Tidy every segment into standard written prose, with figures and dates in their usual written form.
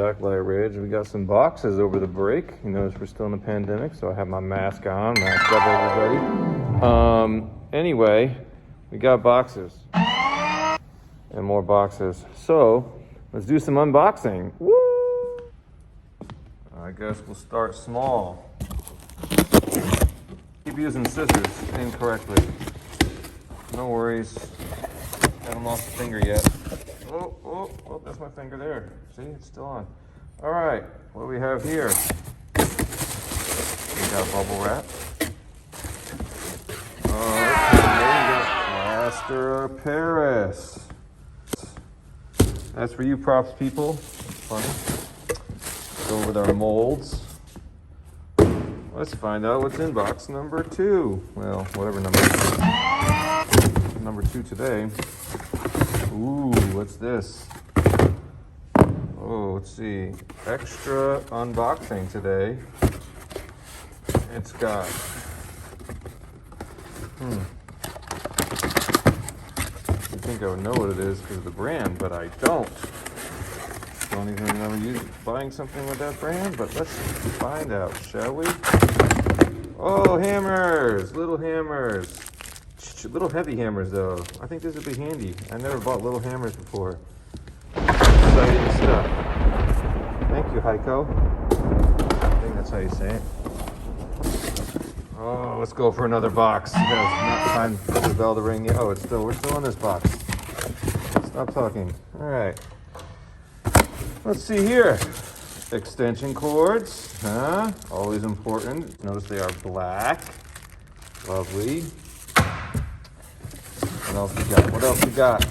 back, Lightridge. We got some boxes over the break. You notice we're still in the pandemic, so I have my mask on, mask up, everybody. Anyway, we got boxes and more boxes. So let's do some unboxing. Woo! I guess we'll start small. Keep using scissors incorrectly. No worries. Haven't lost a finger yet. Oh, that's my finger there. See, it's still on. All right, what do we have here? We got bubble wrap. Plaster of Paris. That's for you props people. Funny. Go with our molds. Let's find out what's in box number 2. Well, whatever number. Number 2 today. Ooh, what's this? Oh, let's see. Extra unboxing today. It's got... I think I would know what it is because of the brand, but I don't. Don't even remember buying something with that brand, but let's find out, shall we? Oh, hammers! Little hammers. Little heavy hammers, though. I think this would be handy. I never bought little hammers before. Exciting stuff. Thank you, Heiko. I think that's how you say it. Oh, let's go for another box. It's not time for the bell to ring yet. Oh, we're still in this box. Stop talking. All right. Let's see here. Extension cords, huh? Always important. Notice they are black. Lovely. What else we got? What else we got?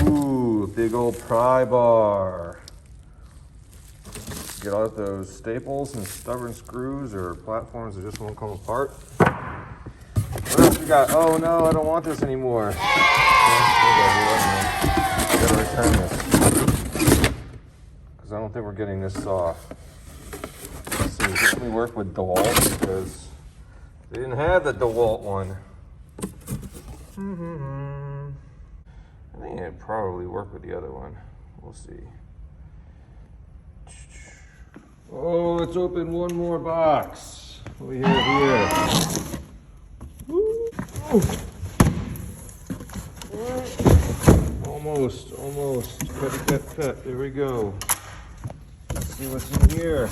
Ooh, big old pry bar. Get out those staples and stubborn screws or platforms that just won't come apart. What else we got? Oh no, I don't want this anymore. I gotta return this. Because I don't think we're getting this soft. Let's see, can we work with DeWalt? Because they didn't have the DeWalt one. I think it'd probably work with the other one. We'll see. Oh, let's open one more box. What do we have here? Woo. Almost. Cut. There we go. Let's see what's in here.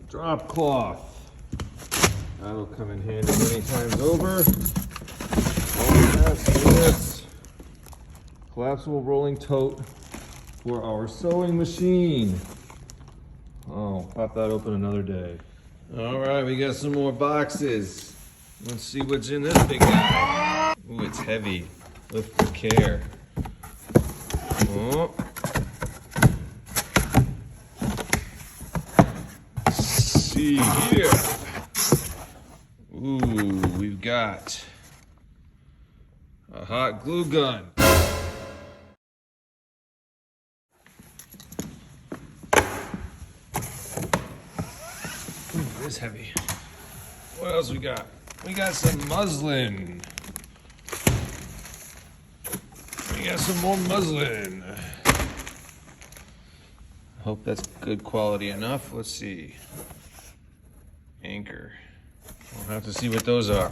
Drop cloth. That'll come in handy many times over. Oh yes. Collapsible rolling tote for our sewing machine. Oh, pop that open another day. All right, we got some more boxes. Let's see what's in this big guy. Ooh, it's heavy. Lift with care. Oh. See here. Ooh, we've got a hot glue gun. Ooh, it is heavy. What else we got? We got some muslin. We got some more muslin. Hope that's good quality enough. Let's see. Anchor. We'll have to see what those are.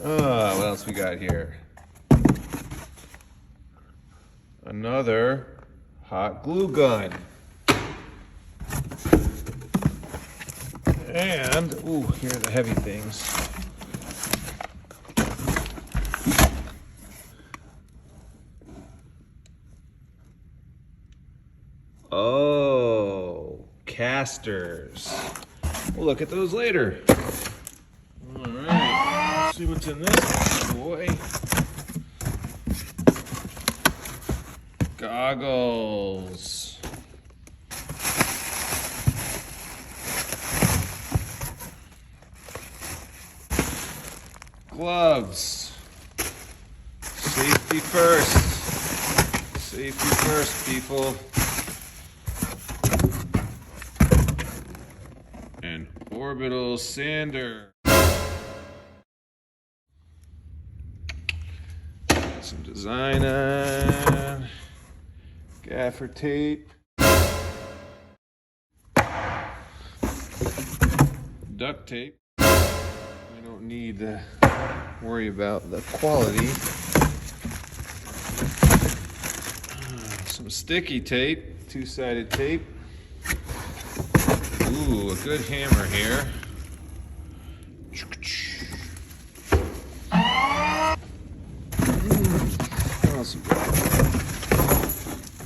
What else we got here? Another hot glue gun. And, ooh, here are the heavy things. Oh, casters. We'll look at those later. All right, let's see what's in this boy. Goggles. Gloves. Safety first. Safety first, people. An orbital sander. some design on. Gaffer tape. Duct tape. We don't need to worry about the quality. Some sticky tape, two-sided tape. Ooh, a good hammer here.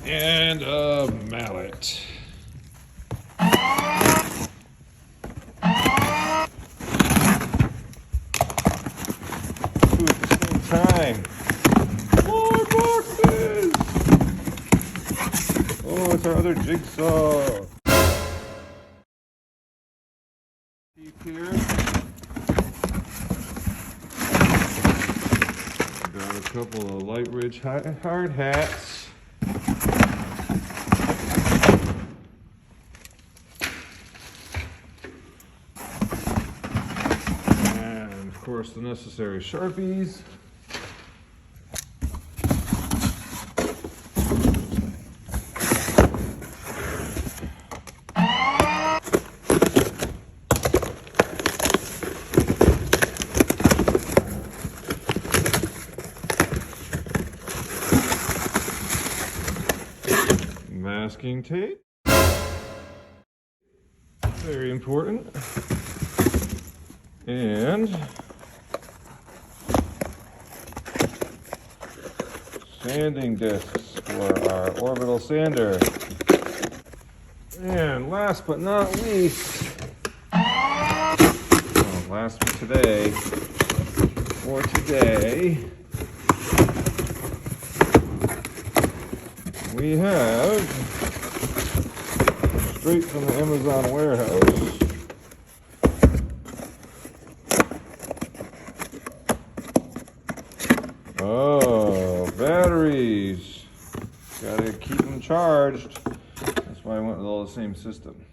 And a mallet. Ooh, at the same time. More boxes! Oh, it's our other jigsaw. Keep here. Got a couple of Lightridge hard hats. And of course the necessary Sharpies. Masking tape, very important, and sanding discs for our orbital sander. And last but not least, last for today, we have, straight from the Amazon warehouse, oh, batteries. Gotta keep them charged. That's why I went with all the same system.